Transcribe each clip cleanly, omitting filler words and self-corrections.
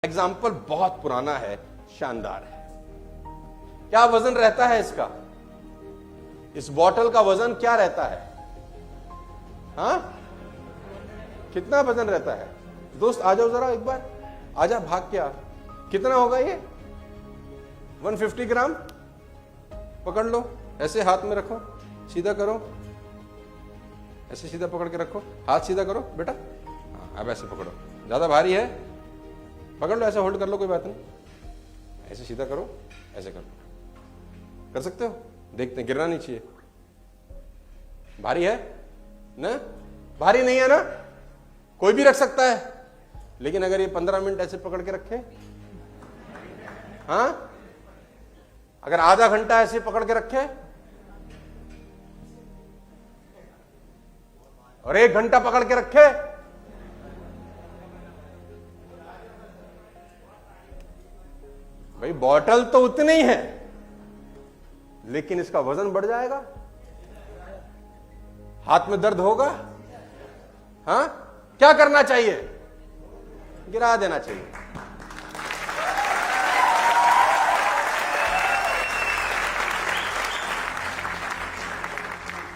Example बहुत पुराना है, शानदार है। क्या वजन रहता है इसका? इस बॉटल का वजन क्या रहता है? हाँ, कितना वजन रहता है? दोस्त आ जाओ जरा एक बार, आजा भाग के आ। कितना होगा ये? 150 ग्राम। पकड़ लो, ऐसे हाथ में रखो, सीधा करो, ऐसे सीधा पकड़ के रखो, हाथ सीधा करो बेटा। हाँ, अब ऐसे पकड़ो, ज्यादा भारी है, पकड़ लो, ऐसे होल्ड कर लो, कोई बात नहीं। ऐसे सीधा करो, ऐसे कर लो, कर सकते हो? देखते हैं, गिरना नहीं चाहिए। भारी है ना? भारी नहीं है ना? कोई भी रख सकता है, लेकिन अगर ये 15 मिनट ऐसे पकड़ के रखे, हाँ, अगर आधा घंटा ऐसे पकड़ के रखे और 1 घंटा पकड़ के रखे, भाई बॉटल तो उतनी ही है, लेकिन इसका वजन बढ़ जाएगा, हाथ में दर्द होगा। हाँ, क्या करना चाहिए? गिरा देना चाहिए।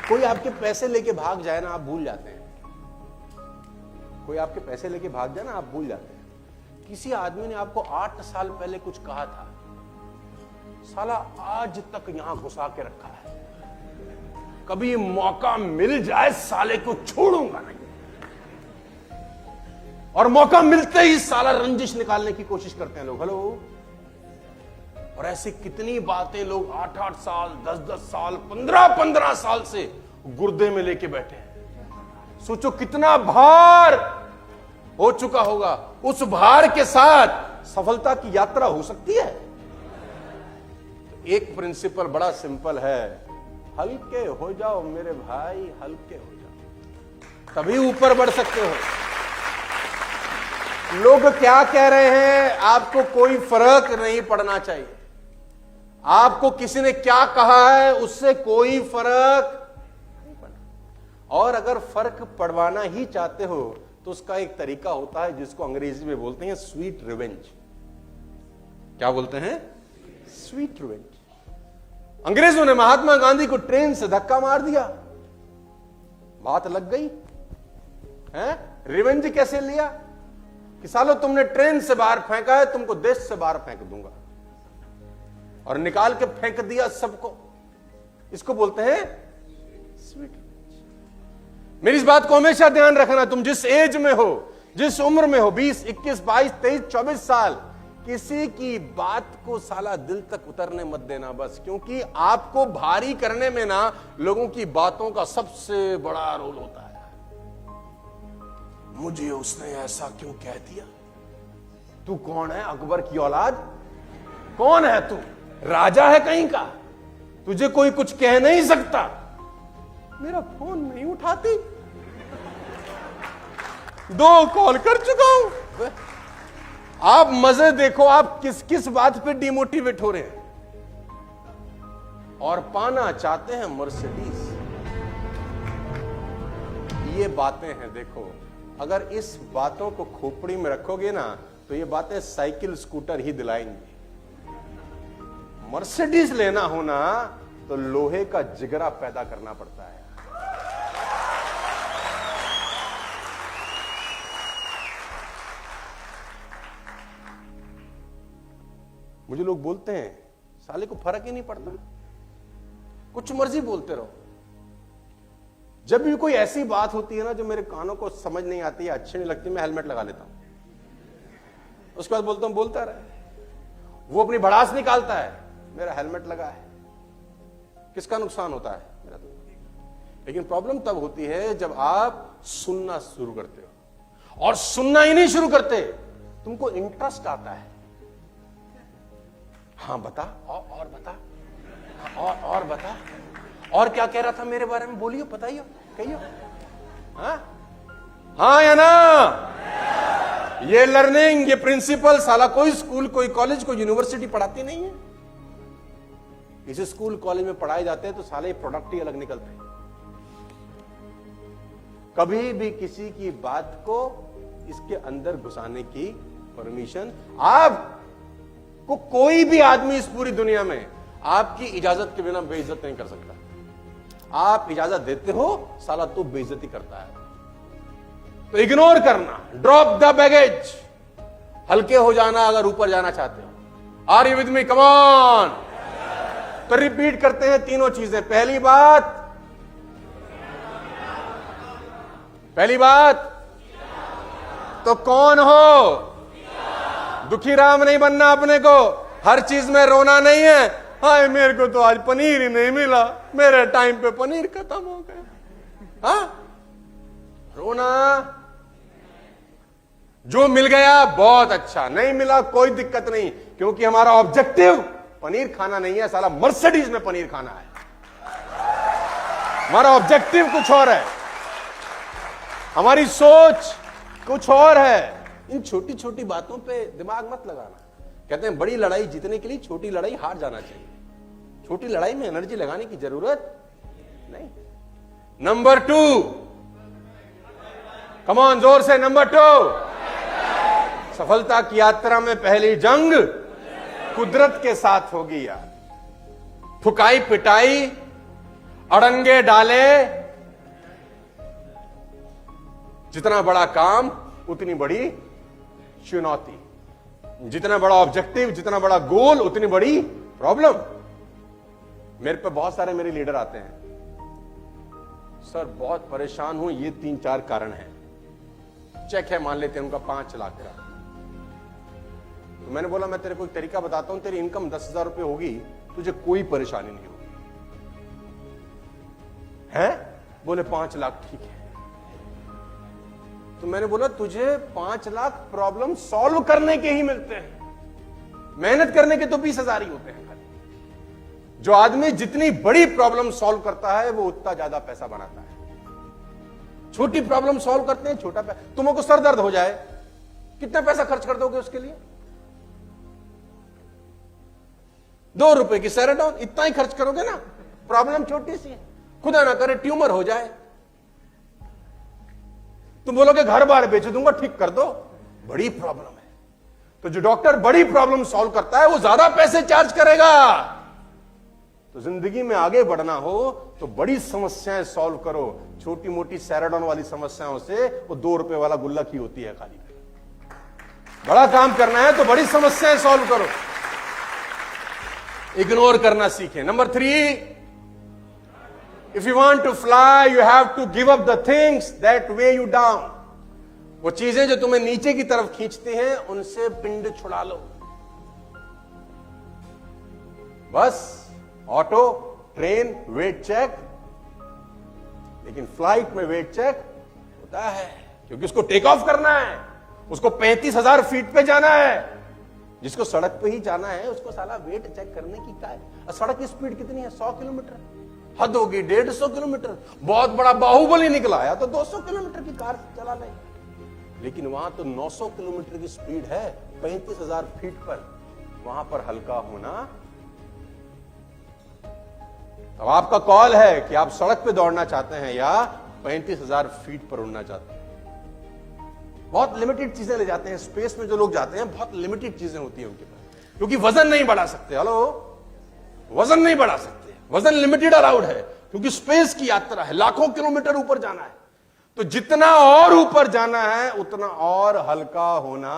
कोई आपके पैसे लेके भाग जाए ना, आप भूल जाते हैं। कोई आपके पैसे लेके भाग जाए ना, आप भूल जाते हैं। किसी आदमी ने आपको 8 साल पहले कुछ कहा था, साला आज तक यहां घुसा के रखा है, कभी मौका मिल जाए साले को छोड़ूंगा नहीं, और मौका मिलते ही साला रंजिश निकालने की कोशिश करते हैं लोग। हेलो। और ऐसी कितनी बातें लोग 8-8 साल, 10-10 साल, 15-15 साल से गुर्दे में लेके बैठे हैं। सोचो कितना भार हो चुका होगा। उस भार के साथ सफलता की यात्रा हो सकती है। तो एक प्रिंसिपल बड़ा सिंपल है, हल्के हो जाओ मेरे भाई, हल्के हो जाओ, तभी ऊपर बढ़ सकते हो। लोग क्या कह रहे हैं, आपको कोई फर्क नहीं पड़ना चाहिए। आपको किसी ने क्या कहा है, उससे कोई फर्क नहीं पड़ना। और अगर फर्क पड़वाना ही चाहते हो तो उसका एक तरीका होता है जिसको अंग्रेजी में बोलते हैं स्वीट रिवेंज। क्या बोलते हैं? Sweet revenge. अंग्रेजों ने महात्मा गांधी को ट्रेन से धक्का मार दिया, बात लग गई है। रिवेंज कैसे लिया कि सालो तुमने ट्रेन से बाहर फेंका है, तुमको देश से बाहर फेंक दूंगा, और निकाल के फेंक दिया सबको। इसको बोलते हैं स्वीट रिवेंज। मेरी इस बात को हमेशा ध्यान रखना, तुम जिस एज में हो, जिस उम्र में हो, 20, 21, 22, 23, 24 साल, किसी की बात को साला दिल तक उतरने मत देना बस, क्योंकि आपको भारी करने में ना लोगों की बातों का सबसे बड़ा रोल होता है। मुझे उसने ऐसा क्यों कह दिया? तू कौन है? अकबर की औलाद? कौन है तू? राजा है कहीं का? तुझे कोई कुछ कह नहीं सकता। मेरा फोन नहीं उठाती, 2 कॉल कर चुका हूं। आप मजे देखो, आप किस किस बात पे डिमोटिवेट हो रहे हैं, और पाना चाहते हैं मर्सिडीज। ये बातें हैं, देखो, अगर इस बातों को खोपड़ी में रखोगे ना तो ये बातें साइकिल स्कूटर ही दिलाएंगी। मर्सिडीज लेना होना तो लोहे का जिगरा पैदा करना पड़ता है। मुझे लोग बोलते हैं साले को फर्क ही नहीं पड़ता, कुछ मर्जी बोलते रहो। जब भी कोई ऐसी बात होती है ना जो मेरे कानों को समझ नहीं आती है, अच्छी नहीं लगती, मैं हेलमेट लगा लेता हूं। उसके बाद बोलता हूं बोलता रहे। वो अपनी भड़ास निकालता है, मेरा हेलमेट लगा है, किसका नुकसान होता है? मेरा तो। लेकिन प्रॉब्लम तब होती है जब आप सुनना शुरू करते हो, और सुनना ही नहीं शुरू करते, तुमको इंटरेस्ट आता है। हाँ बता, और बता, और बता, और क्या कह रहा था मेरे बारे में, बोलियो, बताइयो, कहियो। हाँ या ना? ये लर्निंग, ये प्रिंसिपल साला कोई स्कूल, कोई कॉलेज, कोई यूनिवर्सिटी पढ़ाती नहीं है। इस स्कूल कॉलेज में पढ़ाए जाते हैं तो साले प्रोडक्ट ही अलग निकलते हैं। कभी भी किसी की बात को इसके अंदर घुसाने की परमिशन। आपको कोई भी आदमी इस पूरी दुनिया में आपकी इजाजत के बिना बेइज्जत नहीं कर सकता। आप इजाजत देते हो, साला तो बेइज्जती करता है। तो इग्नोर करना, ड्रॉप द बैगेज, हल्के हो जाना अगर ऊपर जाना चाहते हो। Are you with me? Come on. तो रिपीट करते हैं तीनों चीजें। पहली बात तो कौन हो? दुखी राम नहीं बनना अपने को। हर चीज में रोना नहीं है, हाय मेरे को तो आज पनीर ही नहीं मिला, मेरे टाइम पे पनीर खत्म हो गया। हाँ, रोना। जो मिल गया बहुत अच्छा, नहीं मिला कोई दिक्कत नहीं, क्योंकि हमारा ऑब्जेक्टिव पनीर खाना नहीं है, साला मर्सिडीज में पनीर खाना है। हमारा ऑब्जेक्टिव कुछ और है, हमारी सोच कुछ और है। इन छोटी छोटी बातों पे दिमाग मत लगाना। कहते हैं बड़ी लड़ाई जीतने के लिए छोटी लड़ाई हार जाना चाहिए। छोटी लड़ाई में एनर्जी लगाने की जरूरत नहीं। नंबर 2, कम ऑन, जोर से। नंबर 2, सफलता की यात्रा में पहली जंग कुदरत के साथ होगी यार। ठुकाई पिटाई, अड़ंगे डाले, जितना बड़ा काम उतनी बड़ी चुनौती, जितना बड़ा ऑब्जेक्टिव, जितना बड़ा गोल, उतनी बड़ी प्रॉब्लम। मेरे पे बहुत सारे मेरे लीडर आते हैं, सर बहुत परेशान हूं, ये 3-4 कारण हैं। चेक है, मान लेते हैं उनका 5 लाख का। तो मैंने बोला मैं तेरे को एक तरीका बताता हूं, तेरी इनकम 10,000 रुपए होगी, तुझे कोई परेशानी नहीं होगी। है? बोले 5 लाख, ठीक है। तो मैंने बोला तुझे 5 लाख प्रॉब्लम सॉल्व करने के ही मिलते हैं, मेहनत करने के तो 20,000 ही होते हैं खाली। जो आदमी जितनी बड़ी प्रॉब्लम सॉल्व करता है वो उतना ज्यादा पैसा बनाता है। छोटी प्रॉब्लम सॉल्व करते हैं, छोटा पैसा। तुमको सर दर्द हो जाए, कितना पैसा खर्च कर दोगे उसके लिए? 2 रुपए की सेराडॉन, इतना ही खर्च करोगे ना। प्रॉब्लम छोटी सी है, खुदा ना करे ट्यूमर हो जाए, तुम बोलोगे घर बार बेच दूंगा, ठीक कर दो। बड़ी प्रॉब्लम है, तो जो डॉक्टर बड़ी प्रॉब्लम सॉल्व करता है वो ज्यादा पैसे चार्ज करेगा। तो जिंदगी में आगे बढ़ना हो तो बड़ी समस्याएं सॉल्व करो। छोटी मोटी सैराडॉन वाली समस्याओं से वो 2 रुपए वाला गुल्लक ही होती है खाली। बड़ा काम करना है तो बड़ी समस्याएं सॉल्व करो, इग्नोर करना सीखें। Number 3, if you want to fly you have to give up the things that weigh you down। वो चीजें जो तुम्हें नीचे की तरफ खींचती हैं उनसे पिंड छुड़ा लो। बस ऑटो, ट्रेन वेट चेक, लेकिन फ्लाइट में वेट चेक होता है, क्योंकि उसको टेक ऑफ करना है, उसको 35,000 फीट पे जाना है। जिसको सड़क पे ही जाना है उसको साला वेट चेक करने की क्या है? सड़क की स्पीड कितनी है? 100 किलोमीटर, हद होगी 150 किलोमीटर। बहुत बड़ा बाहुबली निकला है तो 200 किलोमीटर की कार चला ले, लेकिन वहां तो 900 किलोमीटर की स्पीड है 35,000 फीट पर। वहां पर हल्का होना। अब आपका कॉल है कि आप सड़क पे दौड़ना चाहते हैं या 35,000 फीट पर उड़ना चाहते हैं। बहुत लिमिटेड चीजें ले जाते हैं स्पेस में। जो लोग जाते हैं बहुत लिमिटेड चीजें होती हैं उनके पास, क्योंकि वजन नहीं बढ़ा सकते। हेलो, वजन नहीं बढ़ा सकते, वजन लिमिटेड अलाउड है, क्योंकि स्पेस की यात्रा है, लाखों किलोमीटर ऊपर जाना है। तो जितना और ऊपर जाना है उतना और हल्का होना